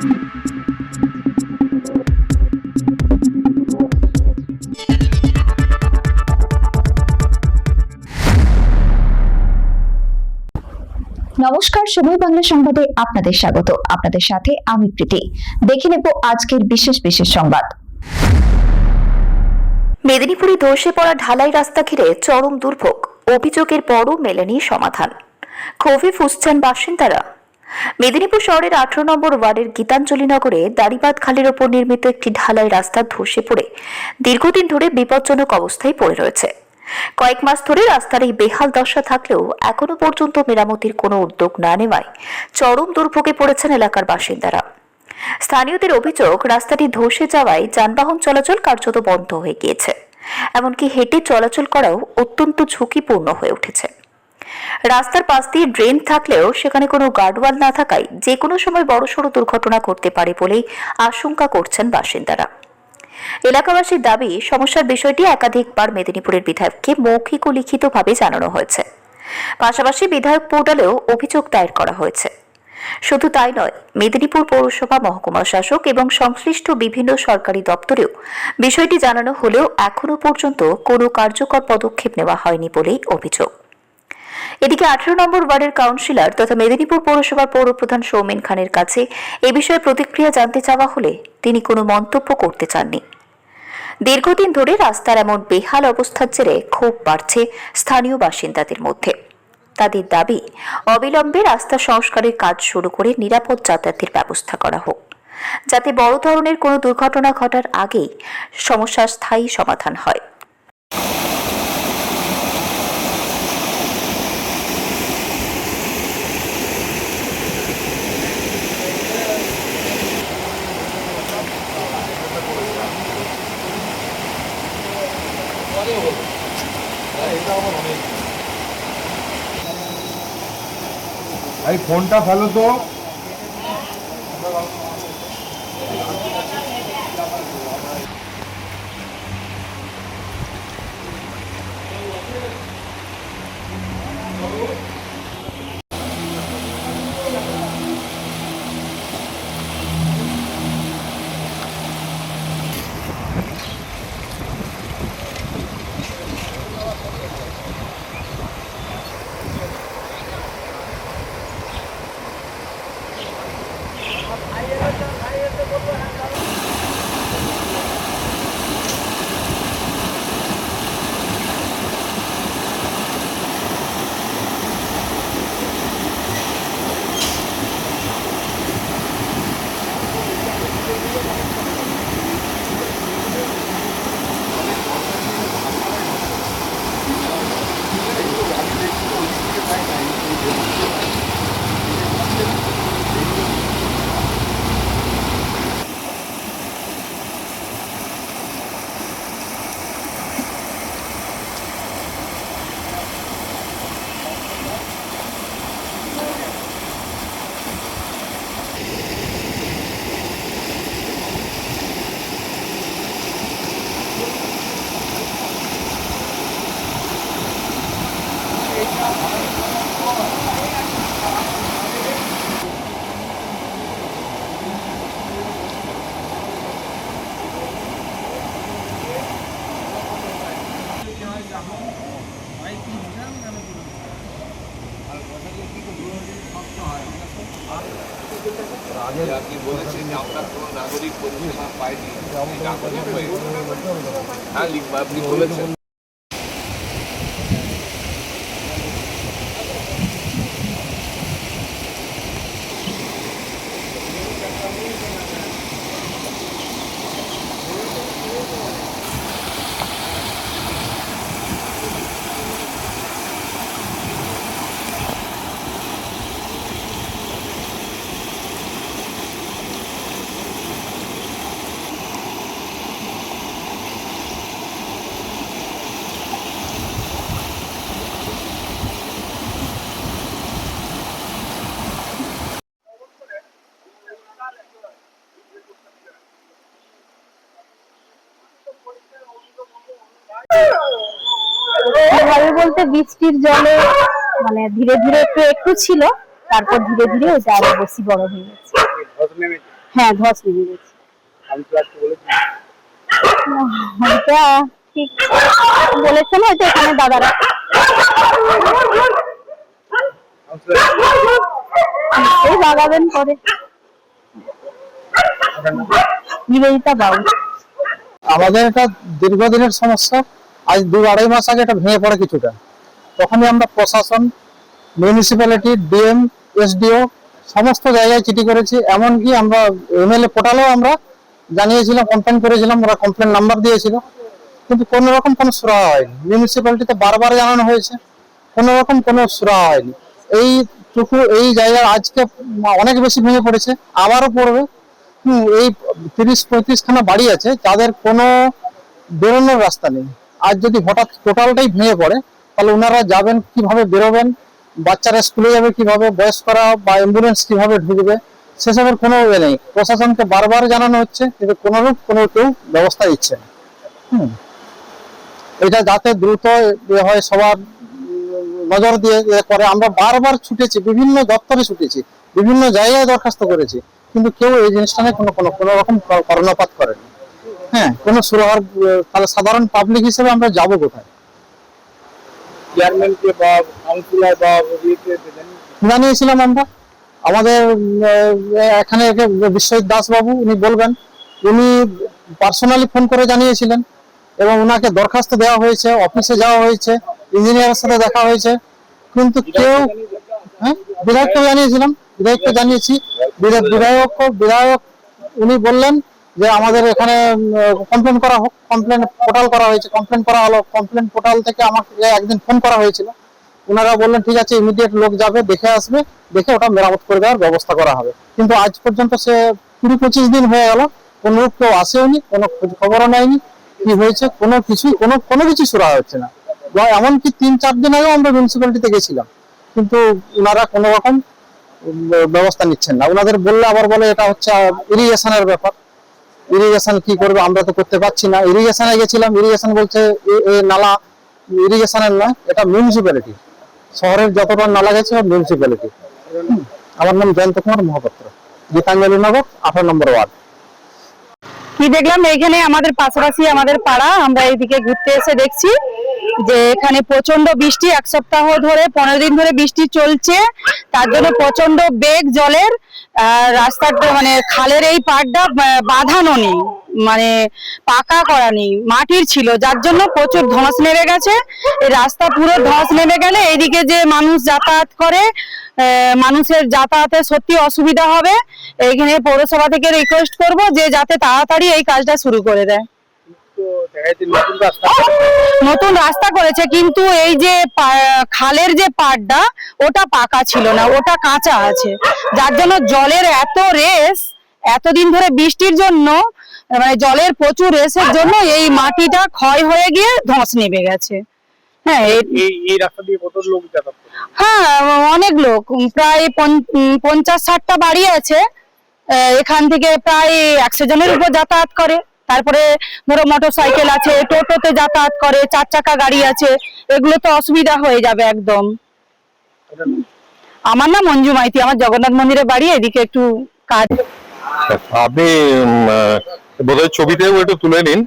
নমস্কার, সময় বাংলা সংবাদে আপনাদের স্বাগত। আপনাদের সাথে আমি প্রীতি। দেখে নেব আজকের বিশেষ সংবাদ। মেদিনীপুরে ধসে পড়া ঢালাই রাস্তা ঘিরে চরম দুর্ভোগ, অভিযোগের পরও মেলেনি সমাধান। ক্ষোভে ফুঁসছেন বাসিন্দারা। মেদিনীপুর শহরের 18 নম্বর ওয়ার্ডের গীতাঞ্জলি নগরে দাড়িবাঁধ খালের ওপর নির্মিত একটি ঢালাই রাস্তা ধসে পড়ে দীর্ঘদিন ধরে বিপজ্জনক অবস্থায় পড়ে রয়েছে। কয়েক মাস ধরে রাস্তার এই বেহাল দশা থাকলেও এখনো পর্যন্ত মেরামতির কোনো উদ্যোগ না নেওয়ায় চরম দুর্ভোগে পড়েছেন এলাকার বাসিন্দারা। স্থানীয়দের অভিযোগ, রাস্তাটি ধসে যাওয়ায় যানবাহন চলাচল কার্যত বন্ধ হয়ে গিয়েছে, এমনকি হেঁটে চলাচল করাও অত্যন্ত ঝুঁকিপূর্ণ হয়ে উঠেছে। রাস্তার পাশ দিয়ে ড্রেন থাকলেও সেখানে কোনো গার্ডওয়াল না থাকায় যে কোনো সময় বড়সড় দুর্ঘটনা ঘটতে পারে বলেই আশঙ্কা করছেন বাসিন্দারা। এলাকাবাসীর দাবি, সমস্যার বিষয়টি একাধিকবার মেদিনীপুরের বিধায়ককে মৌখিক ও লিখিতভাবে জানানো হয়েছে। পাশাপাশি বিধায়ক পোর্টালেও অভিযোগ দায়ের করা হয়েছে। শুধু তাই নয়, মেদিনীপুর পৌরসভা, মহকুমা শাসক এবং সংশ্লিষ্ট বিভিন্ন সরকারি দপ্তরেও বিষয়টি জানানো হলেও এখনো পর্যন্ত কোনো কার্যকর পদক্ষেপ নেওয়া হয়নি বলেই অভিযোগ। এদিকে 18 নম্বর ওয়ার্ডের কাউন্সিলর তথা মেদিনীপুর পৌরসভার পৌরপ্রধান সৌমেন খানের কাছে এ বিষয়ে প্রতিক্রিয়া জানতে চাওয়া হলে তিনি কোনো মন্তব্য করতে চাননি। দীর্ঘদিন ধরে রাস্তার এমন বেহাল অবস্থার জেরে ক্ষোভ বাড়ছে স্থানীয় বাসিন্দাদের মধ্যে। তাদের দাবি, অবিলম্বে রাস্তা সংস্কারের কাজ শুরু করে নিরাপদ যাতায়াতের ব্যবস্থা করা হোক, যাতে বড় ধরনের কোনো দুর্ঘটনা ঘটার আগেই সমস্যার স্থায়ী সমাধান হয়। भाई फोनটা ফেলো তো। আপনি বলেছেন যে আমরা কোনো নাগরিক পরিষেবা পাইনি, হ্যাঁ আপনি বলেছেন। ভাবে বলতে বৃষ্টির জলে মানে ধীরে ধীরে একটু একটু ছিল, তারপর ধীরে ধীরে ওটা আরো বেশি বড় হয়ে গেছে। হ্যাঁ ধস নেমে গেছে। এটা ঠিক বলেছেন হয়তো এখানে দাদারা। এই লাগাবেন করে নিবেদিতা বাবু। আমাদের এটা দীর্ঘদিনের সমস্যা। আজ 2-2.5 মাস আগে এটা ভেঙে পড়ে কিছুটা। তখনই আমরা প্রশাসন, মিউনিসিপ্যালিটি, ডিএম, এসডিও সমস্ত জায়গায় চিঠি করেছি। এমনকি আমরা এমএলএ পোর্টালেও আমরা জানিয়েছিলাম, কমপ্লেন করেছিলাম, ওরা কমপ্লেন নাম্বার দিয়েছিল, কিন্তু কোনো রকম কোনো সুরাহা হয়নি। মিউনিসিপ্যালিটিতে বারবার জানানো হয়েছে, কোনো রকম কোনো সুরাহা হয়নি। এই জায়গায় আজকে অনেক বেশি ভেঙে পড়েছে, আবারও পড়বে। এই 30-35 খানা বাড়ি আছে যাদের কোনো বেরোনোর রাস্তা নেই। আজ যদি হঠাৎ টোটালটাই ভেঙে পড়ে তাহলে ওনারা যাবেন কিভাবে, বেরোবেন, বাচ্চারা স্কুলে যাবে কিভাবে, বয়স্করা বা অ্যাম্বুলেন্স কিভাবে ঢুকবে, সেসবের কোনো ইয়ে নেই। প্রশাসনকে বারবার জানানো হচ্ছে কিন্তু কোনোরূপ কোনো কেউ ব্যবস্থা দিচ্ছে না। এটা যাতে দ্রুত হয় সবার নজর দিয়ে করে। আমরা বারবার ছুটেছি, বিভিন্ন দপ্তরে ছুটেছি, বিভিন্ন জায়গায় দরখাস্ত করেছি, কিন্তু কেউ এই জিনিসটা নিয়ে কোনো রকম কর্ণপাত করেনি। কোনো সুরাহার, তাহলে সাধারণ পাবলিক হিসেবে আমরা যাবো কোথায়? চেয়ারম্যানকে বা কাউন্সিলর বা জানিয়েছিলাম আমরা। আমাদের এখানে বিশ্বজিৎ দাস বাবু, উনি বলবেন, উনি পার্সোনালি ফোন করে জানিয়েছিলেন এবং ওনাকে দরখাস্ত দেওয়া হয়েছে, অফিসে যাওয়া হয়েছে, ইঞ্জিনিয়ারের সাথে দেখা হয়েছে, কিন্তু কেউ। বিধায়ককে জানিয়েছিলাম, বিধায়ককে জানিয়েছি। বিধায়ক উনি বললেন যে আমাদের এখানে কমপ্লেন করা হোক। কমপ্লেন পোর্টাল করা হয়েছে, কমপ্লেন করা হলো। কমপ্লেন পোর্টাল থেকে আমাকে একদিন ফোন করা হয়েছিল, ওনারা বললেন ঠিক আছে, ইমিডিয়েট লোক যাবে, দেখে আসবে, দেখে ওটা মেরামত করে দেওয়ার ব্যবস্থা করা হবে। কিন্তু আজ পর্যন্ত সে 20-25 দিন হয়ে গেল, কোনো কেউ আসেওনি, কোনো খোঁজ খবরও নেয়নি কি হয়েছে, কোনো কিছু সুরাহা হচ্ছে না। এমনকি 3-4 দিন আগেও আমরা মিউনিসিপ্যালিটিতে গেছিলাম, কিন্তু ওনারা কোনো রকম ব্যবস্থা নিচ্ছেন না। ওনাদের বললে আবার বলে এটা হচ্ছে ইরিগেশনের ব্যাপার। ইরিগেশন কি করবে, আমরা তো করতে পারছি না। ইরিগেশনে গেছিলাম, ইরিগেশন বলছে নালা ইরিগেশনের নয়, এটা মিউনিসিপ্যালিটি। শহরের যতটা নালা গেছে মিউনিসিপ্যালিটি। আমার নাম জয়ন্ত কুমার মহাপাত্র, গীতাঞ্জলি নগর, 18 নম্বর ওয়ার্ড। কি দেখলাম, এখানে আমাদের পাশাপাশি আমাদের পাড়া, আমরা এইদিকে ঘুরতে এসে দেখছি যে এখানে প্রচন্ড বৃষ্টি, 1 সপ্তাহ ধরে 15 দিন ধরে বৃষ্টি চলছে। তার জন্য প্রচন্ড বেগ জলের। রাস্তাটা মানে খালের এই পাড়টা বাঁধানো নেই, মানে পাকা করা নেই, মাটির ছিল, যার জন্য প্রচুর ধস নেমে গেছে। এই রাস্তা পুরো ধস নেমে গেলে এইদিকে যে মানুষ যাতায়াত করে, মানুষের যাতায়াতে সত্যি অসুবিধা হবে। এইখানে পৌরসভা থেকে রিকোয়েস্ট করব যে যাতে তাড়াতাড়ি এই কাজটা শুরু করে দেয়। নতুন রাস্তা করেছে, কিন্তু এই যে খালের যে পাড়টা ওটা পাকা ছিল না, ওটা কাঁচা আছে, যার জন্য জলের এত রেস, এতদিন ধরে বৃষ্টির জন্য, মানে জলের প্রচুর রেসের জন্য এই মাটিটা ক্ষয় হয়ে গিয়ে ধস নেমে গেছে। এই রাস্তা দিয়ে কত লোক যাতায়াত করে? হ্যাঁ, অনেক লোক, প্রায় 50-60টা বাড়ি আছে। এখান থেকে প্রায় 100 জনের উপর যাতায়াত করে। তারপরে ধরো মোটর সাইকেল আছে, টোটোতে যাতায়াত করে, 4 চাকা গাড়ি আছে, এগুলো তো অসুবিধা হয়ে যাবে একদম। আমার নাম মঞ্জু মাইতি, আমার জগন্নাথ মন্দিরের বাড়ি এদিকে একটু কাজ। আপনি বোধহয় ছবিতেও একটু তুলে নিন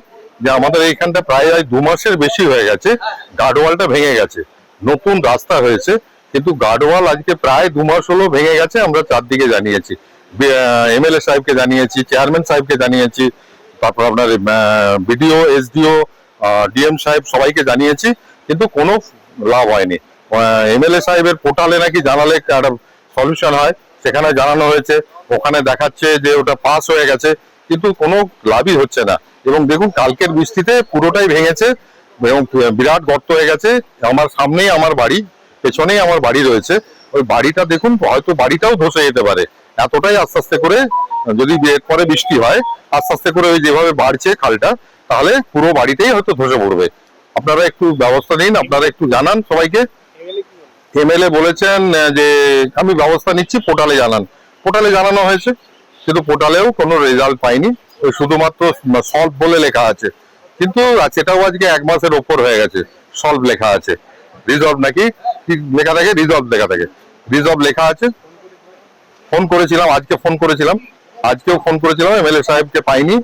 যে আমাদের এইখানটা প্রায় 2 মাসের বেশি হয়ে গেছে, গার্ডওয়ালটা ভেঙে গেছে। নতুন রাস্তা হয়েছে কিন্তু গার্ডওয়াল আজকে প্রায় 2 মাস হলো ভেঙে গেছে। আমরা চারদিকে জানিয়েছি, এমএলএ সাহেবকে জানিয়েছি, চেয়ারম্যান সাহেবকে জানিয়েছি, তারপর আপনার বিডিও, এসডিও, ডিএম সাহেব সবাইকে জানিয়েছি, কিন্তু কোনো লাভ হয়নি। এমএলএ সাহেবের পোর্টালে নাকি জানালে একটা সলিউশন হয়, সেখানে জানানো হয়েছে, ওখানে দেখাচ্ছে যে ওটা পাস হয়ে গেছে, কিন্তু কোনো লাভই হচ্ছে না। এবং দেখুন কালকের বৃষ্টিতে পুরোটাই ভেঙেছে এবং বিরাট গর্ত হয়ে গেছে। আমার সামনেই আমার বাড়ি, পেছনেই আমার বাড়ি রয়েছে, ওই বাড়িটা দেখুন, হয়তো বাড়িটাও ধসে যেতে পারে। এতটাই আস্তে আস্তে করে, যদি এরপরে বৃষ্টি হয় আস্তে আস্তে করে ওই যেভাবে বাড়ছে খালটা, তাহলে পুরো বাড়িতেই হয়তো ধসে পড়বে। আপনারা একটু ব্যবস্থা নিন, আপনারা একটু জানান সবাইকে। এমএলএ বলেছেন যে আমি ব্যবস্থা নিচ্ছি, পোর্টালে জানান। পোর্টালে জানানো হয়েছে, কিন্তু পোর্টালেও কোনো রেজাল্ট পাইনি, ওই শুধুমাত্র সলভ বলে লেখা আছে, কিন্তু সেটাও আজকে 1 মাসের ওপর হয়ে গেছে। সলভ লেখা আছে, রিজলভ নাকি লেখা থাকে, রিজলভ লেখা থাকে, রিজলভ লেখা আছে। ফোন করেছিলাম, আজকে ফোন করেছিলাম, আজকেও ফোন করেছিলাম, এমএলএ সাহেবকে পাইনি,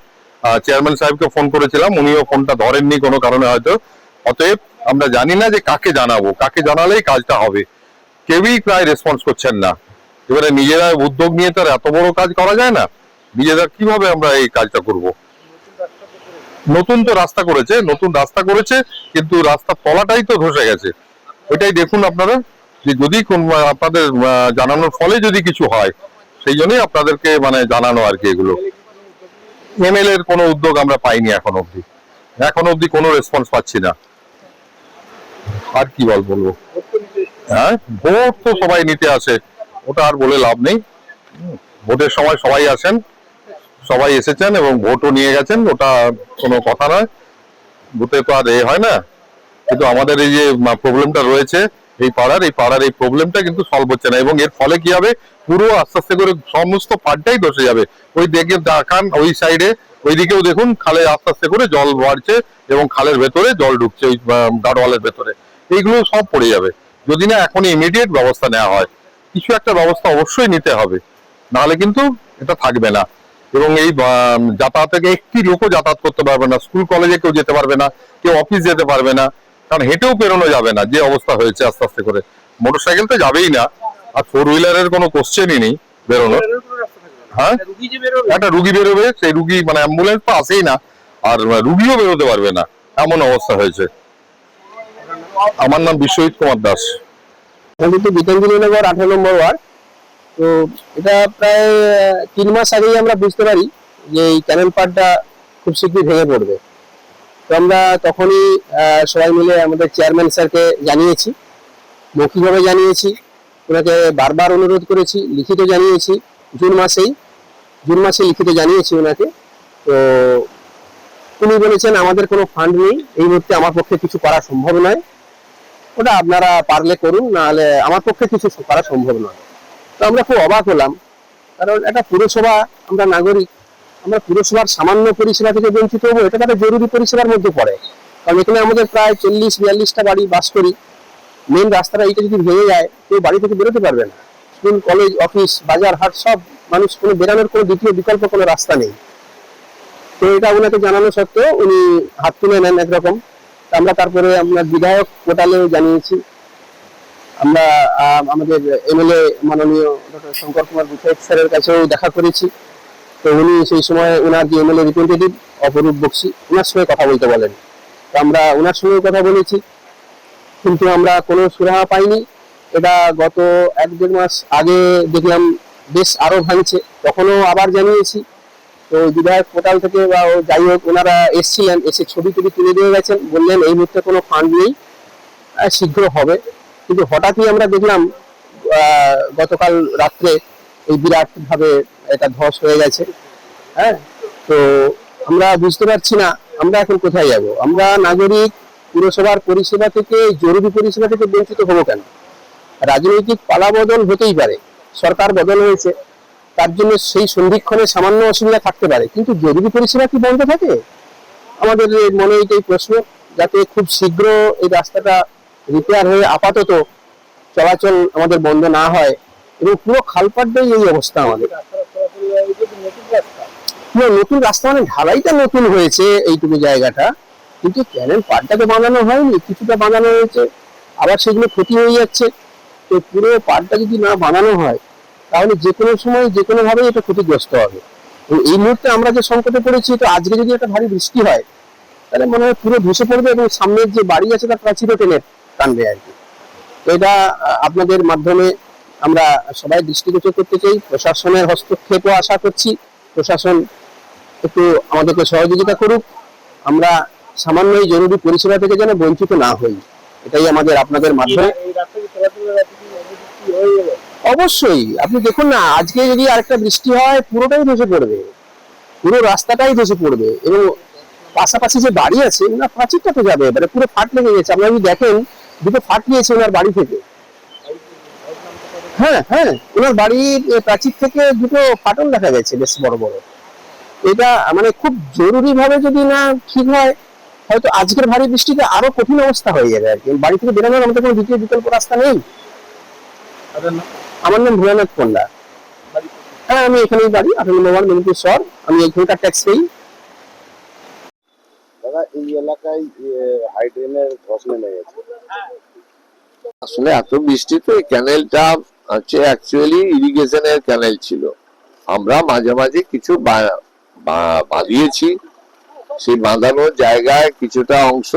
চেয়ারম্যান সাহেবকে ফোন করেছিলাম, উনিও ফোনটা ধরেননি কোনো কারণে হয়তো। অতএব আমরা জানি না যে কাকে জানাবো, কাকে জানালেই কাজটা হবে, কেউই প্রায় রেসপন্স করছেন না। এবারে নিজেরা উদ্যোগ নিয়ে তো আর এত বড় কাজ করা যায় না, নিজেরা কিভাবে আমরা এই কাজটা করব। নতুন তো রাস্তা করেছে, নতুন রাস্তা করেছে, কিন্তু রাস্তার তলাটাই তো ধসে গেছে। ওইটাই দেখুন আপনারা, যে যদি আপনাদের জানানোর ফলে যদি কিছু হয়, সেই জন্যই আপনাদেরকে মানে জানানো আর কি। এগুলো এমএলএ এর কোনো উদ্যোগ আমরা পাইনি এখন অবধি কোনো রেসপন্স পাচ্ছি না। আর কি বলবো, হ্যাঁ ভোট তো সবাই নিতে আসে, ওটা আর বলে লাভ নেই। ভোটের সময় সবাই আসেন, সবাই এসেছেন এবং ভোটও নিয়ে গেছেন, ওটা কোনো কথা নয়, ভোটে তো আর হয় না। কিন্তু আমাদের এই যে প্রবলেমটা রয়েছে এই পাড়ার এই প্রবলেমটা কিন্তু সলভ হচ্ছে না, এবং এর ফলে কি হবে, পুরো আস্তে আস্তে করে সমস্ত পাড়টাই ধসে যাবে। ওই দেখে দেখান, ওই সাইডে ওইদিকেও দেখুন, খালে আস্তে আস্তে করে জল বাড়ছে এবং খালের ভেতরে জল ঢুকছে, ওই গাড়োয়ালের ভেতরে। এইগুলো সব পড়ে যাবে যদি না এখন ইমিডিয়েট ব্যবস্থা নেওয়া হয়। কিছু একটা ব্যবস্থা অবশ্যই নিতে হবে, নাহলে কিন্তু এটা থাকবে না। এবং এই যাতায়াত থেকে একটি লোকও যাতায়াত করতে পারবে না, স্কুল কলেজে কেউ যেতে পারবে না, কেউ অফিস যেতে পারবে না, কারণ হেঁটেও পেরোনো যাবে না যে অবস্থা হয়েছে আস্তে আস্তে করে। মোটরসাইকেল তো যাবেই না, আর ফোর হুইলারের কোনো কোশ্চেনই নেই বেরোনোর। হ্যাঁ, একটা রুগী বেরোবে, সেই রুগী মানে অ্যাম্বুলেন্স তো আসেই না, আর রুগীও বেরোতে পারবে না, এমন অবস্থা হয়েছে। আমার নাম বিশ্বজিৎ কুমার দাস। আমাদের তো গীতাঞ্জলি নগর 18 নম্বর ওয়ার্ড। তো এটা প্রায় 3 মাস আগেই আমরা বুঝতে পারি যে এই ক্যানেল পাড়টা খুব শীঘ্রই ভেঙে পড়বে। তো আমরা তখনই সবাই মিলে আমাদের চেয়ারম্যান স্যারকে জানিয়েছি, মৌখিকভাবে জানিয়েছি, ওনাকে বারবার অনুরোধ করেছি, লিখিত জানিয়েছি, জুন মাসে লিখিত জানিয়েছি ওনাকে। তো উনি বলেছেন আমাদের কোনো ফান্ড নেই, এই মুহূর্তে আমার পক্ষে কিছু করা সম্ভব নয়, ওটা আপনারা পারলে করুন, নাহলে আমার পক্ষে কিছু করা সম্ভব নয়। তো আমরা খুব অবাক হলাম, কারণ একটা পুরসভা, আমরা নাগরিক, আমরা পুরসভার সামান্য পরিষেবা থেকে বঞ্চিত হবো, এটা একটা জরুরি পরিষেবার মধ্যে পড়ে। কারণ এখানে আমাদের প্রায় 40-42টা বাড়ি বাস করি। মেন রাস্তাটা এইটা যদি ভেঙে যায়, কেউ বাড়ি থেকে বেরোতে পারবে না। স্কুল, কলেজ, অফিস, বাজার, হাট সব মানুষ, কোনো বেরানোর কোনো দ্বিতীয় বিকল্প কোনো রাস্তা নেই। তো এটা ওনাকে জানানো সত্ত্বেও উনি হাত তুলে নেন একরকম। আমরা তারপরে আপনার বিধায়ক পোর্টালেও জানিয়েছি, আমরা আমাদের এমএলএ মাননীয় ডক্টর শঙ্কর কুমার বিধায়ক স্যারের কাছেও দেখা করেছি। তো উনি সেই সময় ওনার যে এমএলএ রিপ্রেজেন্টেটিভ অপরূপ বক্সি, ওনার সঙ্গে কথা বলতে বলেন। তো আমরা ওনার সঙ্গে কথা বলেছি, কিন্তু আমরা কোনো সুরাহা পাইনি। এটা গত 1-1.5 মাস আগে দেখলাম বেশ আরো ভাঙছে, তখনও আবার জানিয়েছি। তো বিধায়ক পোর্টাল থেকে বা যাই হোক ওনারা এসছিলেন, এসে ছবি তুলে দিয়ে গেছেন, বললেন এই মুহূর্তে কোনো ফান্ড নেই, শীঘ্র হবে। কিন্তু হঠাৎই আমরা দেখলাম গতকাল রাত্রে এই বিরাট ভাবে এটা ধস হয়ে গেছে। হ্যাঁ, তো আমরা বুঝতে পারছি না আমরা এখন কোথায় যাব। আমরা নাগরিক, পুরসভার পরিষেবা থেকে, জরুরি পরিষেবা থেকে বঞ্চিত হবো কেন? রাজনৈতিক পালাবদল হতেই পারে, সরকার বদল হয়েছে, তার জন্য সেই সন্ধিক্ষণে সামান্য অসুবিধা থাকতে পারে, কিন্তু জরুরি পরিষেবা কি বন্ধ থাকে? আমাদের মনে এই প্রশ্ন, যাতে খুব শীঘ্র এই রাস্তাটা রিপেয়ার হয়ে আপাতত চলাচল আমাদের বন্ধ না হয়। এবং পুরো খালপাড়টাই এই অবস্থা আমাদের। নতুন রাস্তা মানে ঢালাইটা নতুন হয়েছে এইটুকু জায়গাটা, কিন্তু ক্যানেল পাড়টা তো বানানো হয়নি, কিছুটা বানানো হয়েছে, আবার সেগুলো ক্ষতি হয়ে যাচ্ছে। তো পুরো পাড়টা যদি না বানানো হয়, তাহলে যে কোনো সময় যে কোনো ভাবে এটা ক্ষতিগ্রস্ত হবে। এই মুহূর্তে আমরা যে সংকটে পড়েছি, তো আজকে যদি একটা ভারী বৃষ্টি হয়, তাহলে মনে হয় পুরো ধসে পড়বে এবং সামনের যে বাড়ি আছে তার প্রাচীরও টেনে টানবে আর কি। তো এটা আপনাদের মাধ্যমে আমরা সবাই দৃষ্টিগোচর করতে চাই, প্রশাসনের হস্তক্ষেপও আশা করছি, প্রশাসন একটু আমাদেরকে সহযোগিতা করুক, আমরা সামান্য এই জরুরি পরিষেবা থেকে যেন বঞ্চিত না হই, এটাই আমাদের আপনাদের মাধ্যমে। অবশ্যই আপনি দেখুন না, আজকে যদি আরেকটা বৃষ্টি হয়, পুরোটাই ধসে পড়বে, পুরো রাস্তাটাই ধসে পড়বে। এবং পাশাপাশি যে বাড়ি আছে, না প্রাচীরটা তো যাবে, এবারে পুরো ফাট লেগে গেছে। আপনারা যদি দেখেন, দুটো ফাট নিয়েছে ওনার বাড়ি থেকে। হ্যাঁ হ্যাঁ, ওনার বাড়ির প্রাচীর থেকে দুটো ফাটল দেখা গেছে বেশ বড় বড়। এটা মানে খুব জরুরি ভাবে যদি না ঠিক হয়, হয়তো আজকের ভারী বৃষ্টিতে আরো কঠিন অবস্থা হয়ে যাবে আর কি। বাড়ি থেকে বেরোনোর আমাদের কোনো দ্বিতীয় বিকল্প রাস্তা নেই। আমার নাম ভোলানাথ পণ্ডা। হ্যাঁ, আমি এখানেই বাড়ি, 18 নম্বর ওয়ার্ড, মেদিনীপুর শহর। আমি এখানকার ট্যাক্স পেই। দাদা, এই এলাকায় হাই ড্রেনের ধস নেমে গেছে। আসলে এত বৃষ্টিতে ক্যানেলটা হচ্ছে অ্যাকচুয়ালি ইরিগেশনের ক্যানেল ছিল। আমরা মাঝে মাঝে কিছু বাঁধিয়েছি, সেই বাঁধানোর জায়গায় কিছুটা অংশ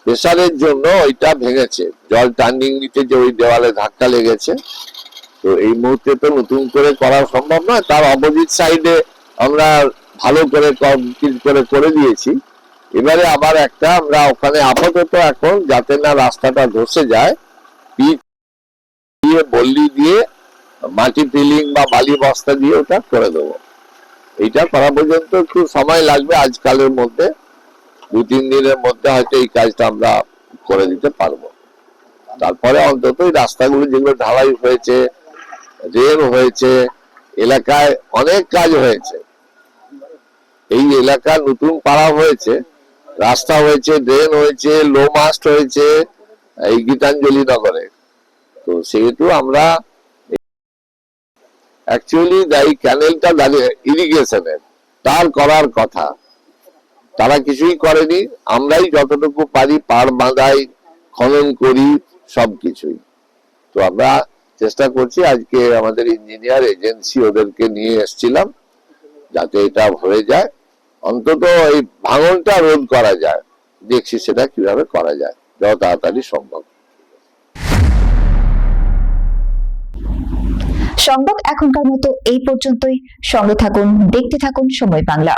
প্রেসারের জন্য ওইটা ভেঙেছে, জল টার্নিং নিতে যে ওই দেওয়ালে ধাক্কা লেগেছে। তো এই মুহূর্তে তো নতুন করে করা সম্ভব নয়, তার অপোজিট সাইডে আমরা ভালো করে কমপ্লিট করে দিয়েছি। এবারে আবার আমরা ওখানে আপাতত এখন যাতে না রাস্তাটা ধসে যায়, পিচ দিয়ে বল্লি দিয়ে মাটি ফিলিং বা বালি বস্তা দিয়ে ওটা করে দেবো। এইটা করা পর্যন্ত একটু সময় লাগবে, আজকালের মধ্যে 2-3 দিনের মধ্যে হয়তো এই কাজটা আমরা করে দিতে পারবো। তারপরে অন্তত এই রাস্তাগুলো যেগুলো ঢালাই হয়েছে, রেল হয়েছে, এলাকায় অনেক কাজ হয়েছে। এই এলাকা নতুন পাড়া হয়েছে, রাস্তা হয়েছে, ড্রেন হয়েছে, লো মাস্ট হয়েছে এই গীতাঞ্জলি নগরে। তো সেহেতু আমরা অ্যাকচুয়ালি এই ক্যানেলটা দাঁড়িয়ে ইরিগেশনের, তার করার কথা, তারা কিছুই করেনি। আমরাই যতটুকু পারি পাড় বাঁধাই, খনন করি, সবকিছুই। তো আমরা চেষ্টা করছি, আজকে আমাদের ইঞ্জিনিয়ার এজেন্সি ওদেরকে নিয়ে এসেছিলাম যাতে এটা হয়ে যায়, অন্তত এই ভাঙনটা রোধ করা যায়। দেখছি সেটা কিভাবে করা যায় যত তাড়াতাড়ি সম্ভব। সংবাদ এখনকার মতো এই পর্যন্তই। সঙ্গে থাকুন, দেখতে থাকুন সময় বাংলা।